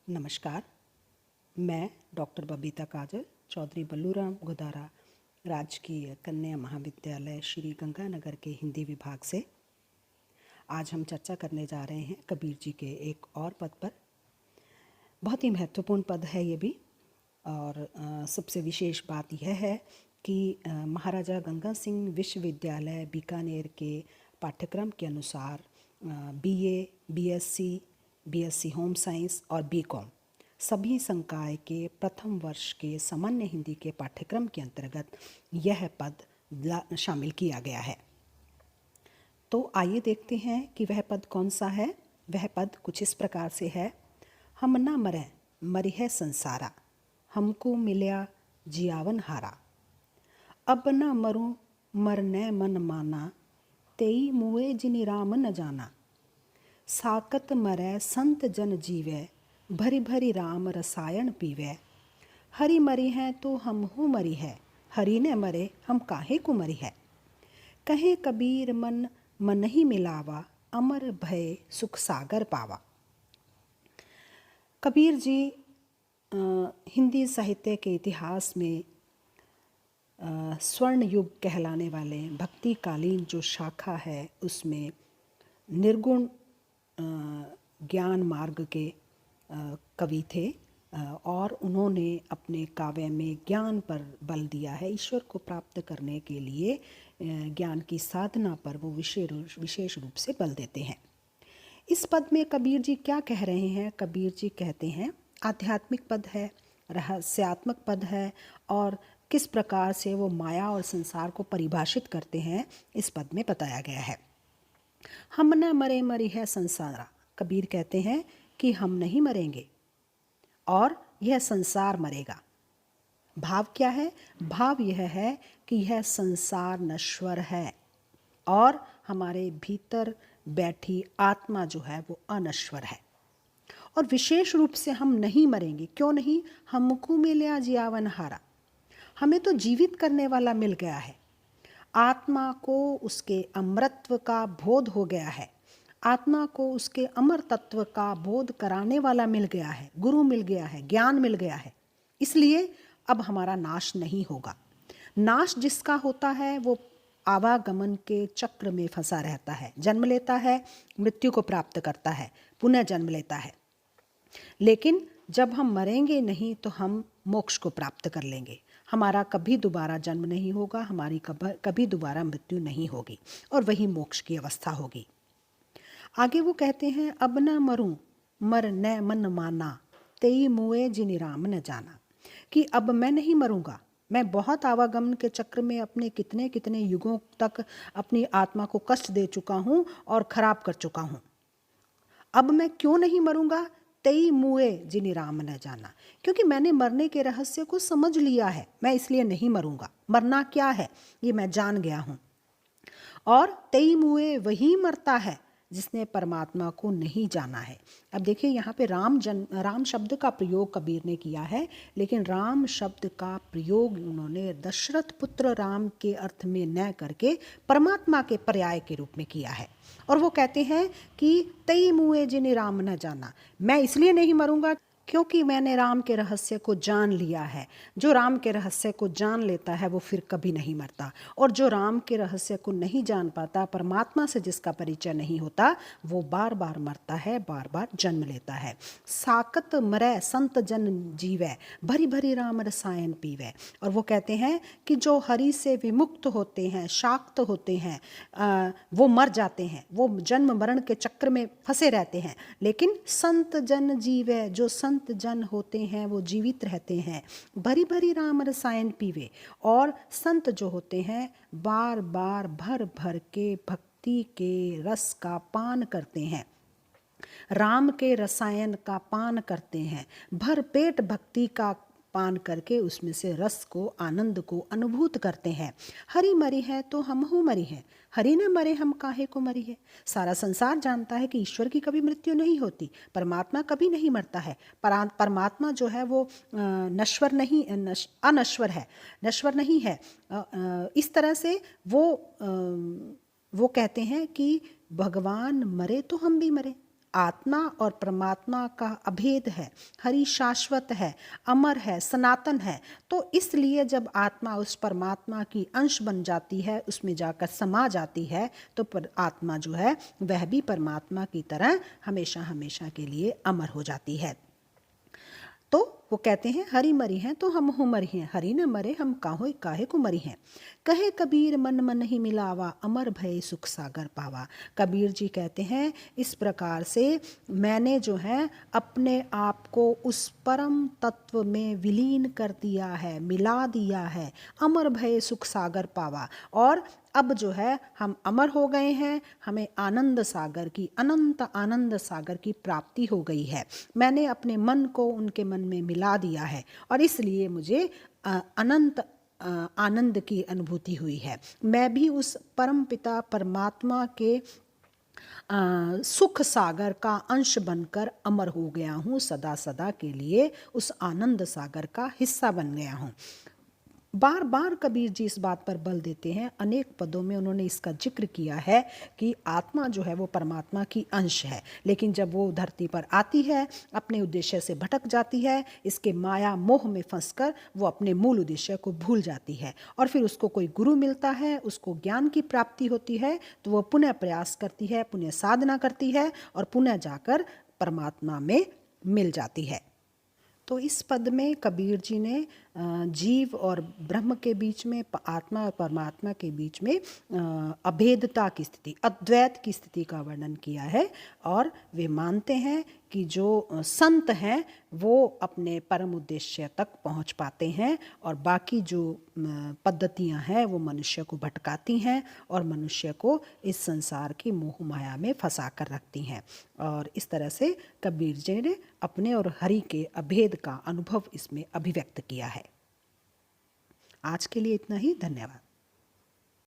नमस्कार। मैं डॉक्टर बबीता काजल, चौधरी बल्लूराम गोदारा राजकीय कन्या महाविद्यालय श्री गंगानगर के हिंदी विभाग से आज हम चर्चा करने जा रहे हैं कबीर जी के एक और पद पर। बहुत ही महत्वपूर्ण पद है ये भी। और सबसे विशेष बात यह है कि महाराजा गंगा सिंह विश्वविद्यालय बीकानेर के पाठ्यक्रम के अनुसार बीए, बीएससी होम साइंस और बीकॉम सभी संकाय के प्रथम वर्ष के सामान्य हिंदी के पाठ्यक्रम के अंतर्गत यह पद शामिल किया गया है। तो आइए देखते हैं कि वह पद कौन सा है। वह पद कुछ इस प्रकार से है। हम ना मरें मरिह संसारा, हमको मिल्या जियावन हारा। अब न मरूं मरने मन माना, तेई मुए जिनि राम न जाना। साकत मरै संत जन जीवै, भरी भरी राम रसायन पीवै। हरि मरी हैं तो हम हूँ मरी है, हरि ने मरे हम काहे को मरी है। कहे कबीर मन मन ही मिलावा, अमर भय सुख सागर पावा। कबीर जी हिंदी साहित्य के इतिहास में स्वर्ण युग कहलाने वाले भक्तिकालीन जो शाखा है उसमें निर्गुण ज्ञान मार्ग के कवि थे और उन्होंने अपने काव्य में ज्ञान पर बल दिया है। ईश्वर को प्राप्त करने के लिए ज्ञान की साधना पर वो विशेष रूप से बल देते हैं। इस पद में कबीर जी क्या कह रहे हैं? कबीर जी कहते हैं आध्यात्मिक पद है, रहस्यात्मक पद है और किस प्रकार से वो माया और संसार को परिभाषित करते हैं इस पद में बताया गया है। हम न मरे मरी है संसारा। कबीर कहते हैं कि हम नहीं मरेंगे और यह संसार मरेगा। भाव क्या है? भाव यह है कि यह संसार नश्वर है और हमारे भीतर बैठी आत्मा जो है वो अनश्वर है। और विशेष रूप से हम नहीं मरेंगे। क्यों नहीं? हमको मिल्या जियावन हारा, हमें तो जीवित करने वाला मिल गया है। आत्मा को उसके अमरत्व का बोध हो गया है, आत्मा को उसके अमर तत्व का बोध कराने वाला मिल गया है, गुरु मिल गया है, ज्ञान मिल गया है। इसलिए अब हमारा नाश नहीं होगा। नाश जिसका होता है वो आवागमन के चक्र में फंसा रहता है, जन्म लेता है, मृत्यु को प्राप्त करता है, पुनः जन्म लेता है। लेकिन जब हम मरेंगे नहीं तो हम मोक्ष को प्राप्त कर लेंगे। हमारा कभी दोबारा जन्म नहीं होगा, हमारी कभी दोबारा मृत्यु नहीं होगी और वही मोक्ष की अवस्था होगी। आगे वो कहते हैं अब न मरूं मर न मन माना, तेई मुए जिनि राम न जाना। कि अब मैं नहीं मरूंगा। मैं बहुत आवागमन के चक्र में अपने कितने कितने युगों तक अपनी आत्मा को कष्ट दे चुका हूँ और खराब कर चुका हूँ। अब मैं क्यों नहीं मरूंगा? तेई मुए जिनि राम न जाना, क्योंकि मैंने मरने के रहस्य को समझ लिया है, मैं इसलिए नहीं मरूंगा। मरना क्या है ये मैं जान गया हूँ। और तेई मुए वही मरता है जिसने परमात्मा को नहीं जाना है। अब देखिए यहाँ पे राम शब्द का प्रयोग कबीर ने किया है, लेकिन राम शब्द का प्रयोग उन्होंने दशरथ पुत्र राम के अर्थ में न करके परमात्मा के पर्याय के रूप में किया है। और वो कहते हैं कि तई मुए जिनि राम न जाना, मैं इसलिए नहीं मरूंगा क्योंकि मैंने राम के रहस्य को जान लिया है। जो राम के रहस्य को जान लेता है वो फिर कभी नहीं मरता, और जो राम के रहस्य को नहीं जान पाता, परमात्मा से जिसका परिचय नहीं होता, वो बार बार मरता है, बार बार जन्म लेता है। साकत मरै संत जन जीवै, भरी भरी राम रसायन पीवै। और वो कहते हैं कि जो हरि से विमुक्त होते हैं, शाक्त होते हैं, वो मर जाते हैं, वो जन्म मरण के चक्र में फंसे रहते हैं। लेकिन संत जन जीवै, जो संत जन होते हैं वो जीवित रहते हैं। भरी भरी राम रसायन पीवे, और संत जो होते हैं बार बार भर भर के भक्ति के रस का पान करते हैं, राम के रसायन का पान करते हैं, भर पेट भक्ति का पान करके उसमें से रस को, आनंद को अनुभूत करते हैं। हरि मरी है तो हम हूँ मरी है, हरि न मरे हम काहे को मरी है। सारा संसार जानता है कि ईश्वर की कभी मृत्यु नहीं होती, परमात्मा कभी नहीं मरता है। परमात्मा जो है वो नश्वर नहीं, अनश्वर है, नश्वर नहीं है। इस तरह से वो कहते हैं कि भगवान मरे तो हम भी मरे, आत्मा और परमात्मा का अभेद है, हरि शाश्वत है, अमर है, सनातन है। तो इसलिए जब आत्मा उस परमात्मा की अंश बन जाती है, उसमें जाकर समा जाती है, तो आत्मा जो है वह भी परमात्मा की तरह हमेशा हमेशा के लिए अमर हो जाती है। तो वो कहते हैं हरि मरी हैं तो हम हो मरी हैं, हरि न मरे हम काहो काहे को मरी हैं। कहे कबीर मन मन ही मिलावा, अमर भय सुख सागर पावा। कबीर जी कहते हैं इस प्रकार से मैंने जो है अपने आप को उस परम तत्व में विलीन कर दिया है, मिला दिया है, अमर भय सुख सागर पावा। और अब जो है हम अमर हो गए हैं, हमें आनंद सागर की, अनंत आनंद सागर की प्राप्ति हो गई है। मैंने अपने मन को उनके मन में मिला दिया है और इसलिए मुझे अनंत आनंद की अनुभूति हुई है। मैं भी उस परम पिता परमात्मा के सुख सागर का अंश बनकर अमर हो गया हूँ, सदा सदा के लिए उस आनंद सागर का हिस्सा बन गया हूँ। बार बार कबीर जी इस बात पर बल देते हैं, अनेक पदों में उन्होंने इसका जिक्र किया है कि आत्मा जो है वो परमात्मा की अंश है, लेकिन जब वो धरती पर आती है अपने उद्देश्य से भटक जाती है, इसके माया मोह में फंसकर वो अपने मूल उद्देश्य को भूल जाती है और फिर उसको कोई गुरु मिलता है, उसको ज्ञान की प्राप्ति होती है, तो वो पुनः प्रयास करती है, पुनः साधना करती है और पुनः जाकर परमात्मा में मिल जाती है। तो इस पद में कबीर जी ने जीव और ब्रह्म के बीच में, आत्मा और परमात्मा के बीच में अभेदता की स्थिति, अद्वैत की स्थिति का वर्णन किया है। और वे मानते हैं कि जो संत हैं वो अपने परम उद्देश्य तक पहुंच पाते हैं और बाकी जो पद्धतियां हैं वो मनुष्य को भटकाती हैं और मनुष्य को इस संसार की मोह माया में फंसा कर रखती हैं। और इस तरह से कबीर जी ने अपने और हरि के अभेद का अनुभव इसमें अभिव्यक्त किया है। आज के लिए इतना ही, धन्यवाद।